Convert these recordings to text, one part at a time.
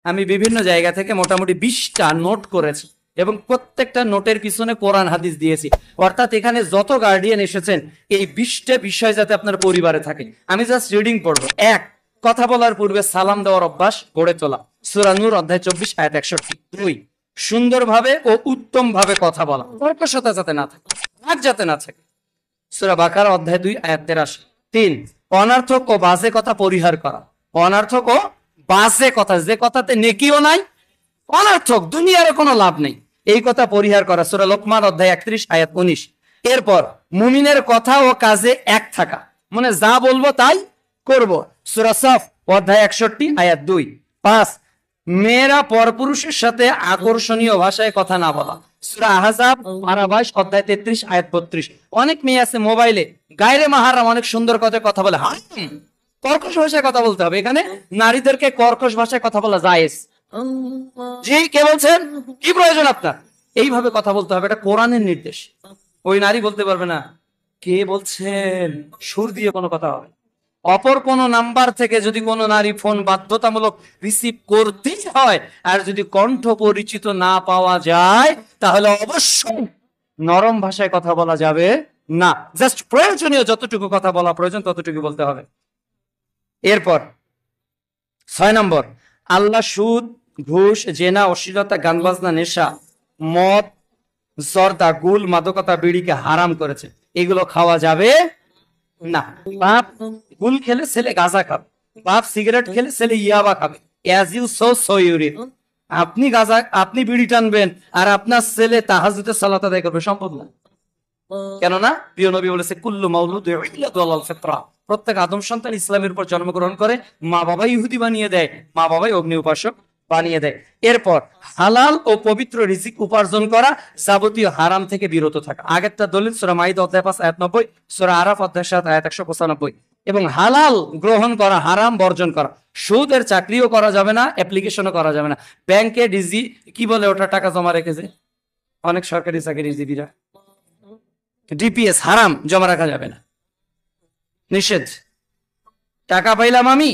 আমি বিভিন্ন জায়গা থেকে মোটামুটি 20টা নোট করেছি এবং প্রত্যেকটা নোটের পিছনে কোরআন হাদিস দিয়েছি। অর্থাৎ এখানে যত গার্ডিয়ান এসেছেন এই 20টা বিষয় যাতে আপনার পরিবারে থাকে। আমি জাস্ট রিডিং পড়বো। 1, কথা বলার পূর্বে সালাম দেওয়ার অভ্যাস গড়ে তোলা, সূরা নূর অধ্যায় 24 আয়াত 61। 2, সুন্দরভাবে ও উত্তম ভাবে কথা বলা, কর্কশতা যাতে না থাকে, রাগ যাতে না থাকে, সূরা বাকারা অধ্যায় 2 আয়াত 83। 3, অনার্থক ও বাজে কথা পরিহার করা, অনার্থক ও বাজে কথা, যে কথাতে নেকিও নাই, অনার্থক, দুনিয়ার কোনো লাভ নেই, এই কথা পরিহার করা, সূরা লোকমান অধ্যায় 31 আয়াত 19। এরপর মুমিনের কথা ও কাজে এক থাকা, মানে যা বলবো তাই করব, সূরা সফ অধ্যায় 61 আয়াত 2। 5, মেয়েরা পরপুরুষের সাথে আকর্ষণীয় ভাষায় কথা না বলা, সূরা আহজাব পারা 22 অধ্যায় 33 আয়াত 32। অনেক মেয়ে আছে মোবাইলে গায়রে মাহরাম অনেক সুন্দর কথা বলে, কর্কশ ভাষায় কথা বলতে হবে। এখানে নারীদেরকে কর্কশ ভাষায় কথা বলা জায়েজ। জি, কে বলছেন? কি প্রয়োজন আপনার? এইভাবে কথা বলতে হবে, এটা কোরআনের নির্দেশ। ওই নারী বলতে পারবে না কে বলছেন, সুর দিয়ে কোনো কথা হবে। অপর কোন নাম্বার থেকে যদি কোনো নারী ফোন বাধ্যতামূলক রিসিভ করতেই হয় আর যদি কণ্ঠ পরিচিত না পাওয়া যায় তাহলে অবশ্যই নরম ভাষায় কথা বলা যাবে না। জাস্ট প্রয়োজনীয় যতটুকু কথা বলা প্রয়োজন ততটুকু বলতে হবে। এরপর 6 নম্বর, আল্লাহ সুদ, ঘুষ, জেনা, অশ্লীলতা, গান বাজনা, নেশা, মদ, জর্দা, গুল, মাদকতা, বিড়িকে হারাম করেছে। এগুলো খাওয়া যাবে না। বাপ গুল খেলে ছেলে গাঁজা খাবে, বাপ সিগারেট খেলে ছেলে ইয়াবা খাবে। As you sow so you reap. আপনি গাঁজা, আপনি বিড়ি টানবেন আর আপনার ছেলে তাহাজ্জুদের সালাত আদায় করবে, সম্ভব না। কেননা প্রিয় নবী বলেছে কুল্লু মাউলুদু ইউলাদু আলাল ফিতরা, প্রত্যেক আদম সন্তান ইসলামের উপর জন্মগ্রহণ করে, মা বাবা ইহুদি বানিয়ে দেয়, মা বাবাই অগ্নি উপাসক বানিয়ে দেয়। এরপর হালাল ও পবিত্র রিজিক উপার্জন করা, যাবতীয় হারাম থেকে বিরত থাকা। আগেরটা দলিল সূরা মাইদা অধ্যায় 5 আয়াত 90, সূরা আরাফ অধ্যায় 7 আয়াত 195। এবং হালাল গ্রহণ করা, হারাম বর্জন করা। সুদের চাকরিও করা যাবে না, অ্যাপ্লিকেশনও করা যাবে না। ব্যাংকে ডিজি কি বলে ওটা, টাকা জমা রেখেছে অনেক সরকারি চাকরিজীবীরা, ডিপিএস হারাম, জমা রাখা যাবে না, নিষেধ। টাকা পাইলাম আমি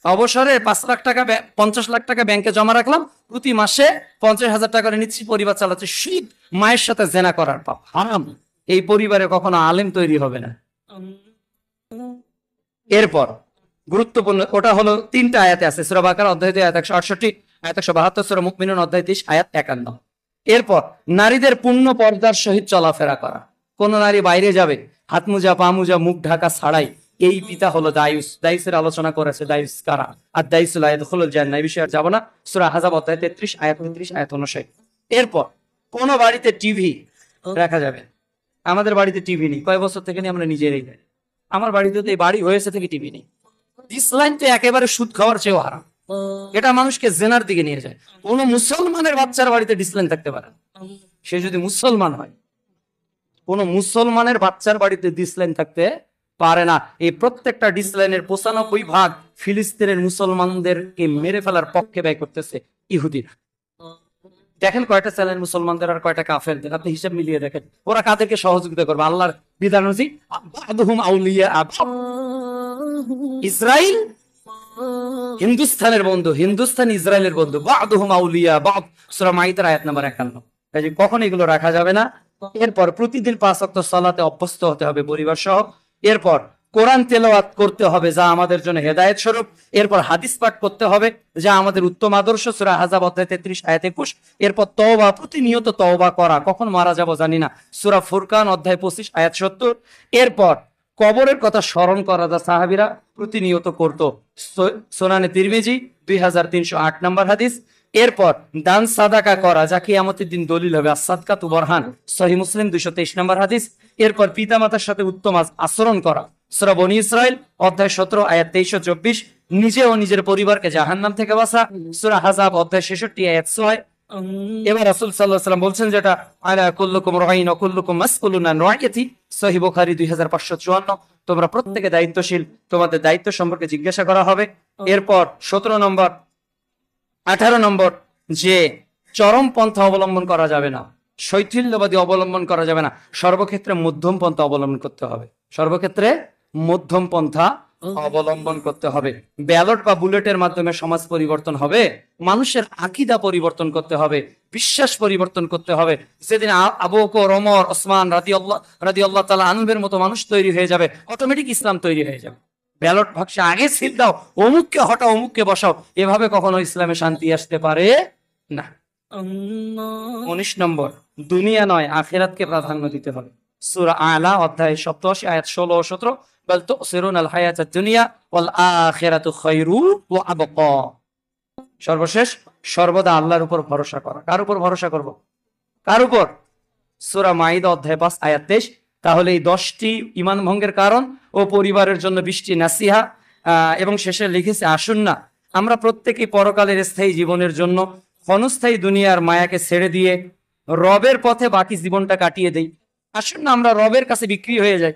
অবসরে 5 লাখ টাকা 50 লাখ টাকা ব্যাংকে জমা রাখলাম, প্রতি মাসে 50,000 টাকা করে নিচ্ছি, পরিবার চালাচ্ছে, সুদ, মায়ের সাথে জেনা করার পাপ, হারাম। এই পরিবারে কখনো আলেম তৈরি হবে না। এরপর গুরুত্বপূর্ণ, ওটা হলো 3টা আয়াতে আছে, সূরা বাকারা অধ্যায় 2 আয়াত 168, আয়াত 172, সূরা মুমিনুন অধ্যায় 23 আয়াত 51। এরপর নারীদের পূর্ণ পর্দার সহিত চলাফেরা করা। কোন নারী বাইরে যাবে হাত মোজা, পা মোজা, মুখ ঢাকা ছাড়াই, এই পিতা হলো দায়ুস। দায়ুসের আলোচনা করেছে, দায়ুস কারা, আর দায়ুসুল ইয়াদখুলুল জান্নাহ, এই বিষয়ে আর যাব না। সূরা আহজাব অধ্যায় 33 আয়াত 33 আয়াত 59। এরপর কোন বাড়িতে টিভি রাখা যাবে। আমাদের বাড়িতে টিভি নেই, কয় বছর থেকে নিয়ে আমরা নিজেরাই যাই। আমার বাড়িতে তো এই বাড়ি হয়েছে থেকে টিভি নেই। ইসলাম তো একেবারে সুদ খাওয়ার চেয়েও হারাম, এটা মানুষকে জেনার দিকে নিয়ে যায়। কোন মুসলমানের বাচ্চার বাড়িতে ডিসলাইন থাকতে পারে, সে যদি মুসলমান হয়। কোন মুসলমানের বাচ্চার বাড়িতে ডিসলাইন থাকতে পারে না। এই প্রত্যেকটা ডিসলাইনের 95% ফিলিস্তিনের মুসলমানদেরকে মেরে ফেলার পক্ষে ব্যয় করতেছে ইহুদিরা। দেখেন কয়টা চ্যানেল মুসলমানদের আর কয়টা কাফেরদের, আপনি হিসাব মিলিয়ে দেখেন ওরা কাদেরকে সহযোগিতা করবে। আল্লাহর বিধান অনুযায়ী বাদুহুম আউলিয়া, ইসরাইল হিন্দুস্তানের বন্ধু, হিন্দুস্তান ইসরায়েলের বন্ধু, বাদুহুম আউলিয়া বাদ, সূরা মাইদার আয়াত নাম্বার 51। কাজে কখন এগুলো রাখা যাবে না। এরপর প্রতিদিন 5 ওয়াক্ত সালাতে অভ্যস্ত হতে হবে পরিবার সহ। এরপর কোরআন তেলাওয়াত করতে হবে যা আমাদের জন্য হেদায়েত স্বরূপ। এরপর হাদিস পাঠ করতে হবে যা আমাদের উত্তম আদর্শ, সূরা আহজাব অধ্যায় 33 আয়াত 21। এরপর তওবা, প্রতিনিয়ত তওবা করা, কখন মারা যাব জানি না, সূরা ফুরকান অধ্যায় 25 আয়াত 70। এরপর কবরের কথা স্মরণ করা যা সাহাবীরা প্রতিনিয়ত করত, সুনানে তিরমিজি 2308 নম্বর হাদিস। এরপর দান সাদাকা করা যা কিয়ামতের দিন দলিল হবে, as-সাদকাতু বুরহান, সহিহ মুসলিম 223 নম্বর হাদিস। এরপর পিতামাতার সাথে উত্তম আচরণ করা, সূরা বনী ইসরাইল অধ্যায় 17 আয়াত 23 ও 24। নিজে ও নিজের পরিবারকে জাহান্নাম থেকে বাঁচা, সূরা আহজাব অধ্যায় 66 আয়াত 6। এবার রাসূল সাল্লাল্লাহু আলাইহি ওয়াসাল্লাম বলছেন যেটা, আলা কুল্লুকুম রাঈন ওয়া কুল্লুকুম মাসউলুন আন রাইয়াতি, সহিহ বুখারী 2554। তোমরা প্রত্যেকে দায়িত্বশীল, তোমাদের দায়িত্ব সম্পর্কে জিজ্ঞাসা করা হবে। এরপর 17 নম্বর 18 নম্বর যে চরম পন্থা অবলম্বন করা যাবে না, শৈথিল্যবাদী অবলম্বন করা যাবে না, সর্বক্ষেত্রে মধ্যম পন্থা অবলম্বন করতে হবে, সর্বক্ষেত্রে মধ্যম পন্থা অবলম্বন করতে হবে। ব্যালট বা বুলেটের মাধ্যমে সমাজ পরিবর্তন হবে, মানুষের আকীদা পরিবর্তন করতে হবে, বিশ্বাস পরিবর্তন করতে হবে। যেদিন আবু বকর, ওমর, ওসমান রাদিয়াল্লাহু তাআলা আনহুর মতো মানুষ তৈরি হয়ে যাবে, অটোমেটিক ইসলাম তৈরি হয়ে যাবে। ব্যালট বাক্সে আগে সিল দাও, অমুককে হটাও, অমুককে বসাও, এভাবে কখনো ইসলামে শান্তি আসতে পারে না। 19 নম্বর, দুনিয়া নয় আখিরাতকে প্রাধান্য দিতে হবে। সূরা আলা অধ্যায় 87 আয়াত 16 ও 17, বাল তুসিরুনাল হায়াতাদ দুনিয়া ওয়াল আখিরাতু খায়রু ওয়া আবকা। সর্বশেষ, সর্বদা আল্লাহর উপর ভরসা করা। কার উপর ভরসা করব? কার উপর? সূরা মাইদা অধ্যায় 5 আয়াত 23। তাহলে এই 10টি ঈমান ভঙ্গের কারণ ও পরিবারের জন্য 20টি নাসিহা, এবং শেষে লিখেছে, আসুন না আমরা প্রত্যেকেই পরকালের স্থায়ী জীবনের জন্য ক্ষণস্থায়ী দুনিয়ার মায়াকে ছেড়ে দিয়ে রবের পথে বাকি জীবনটা কাটিয়ে দেই। আসুন না আমরা রবের কাছে বিক্রি হয়ে যাই।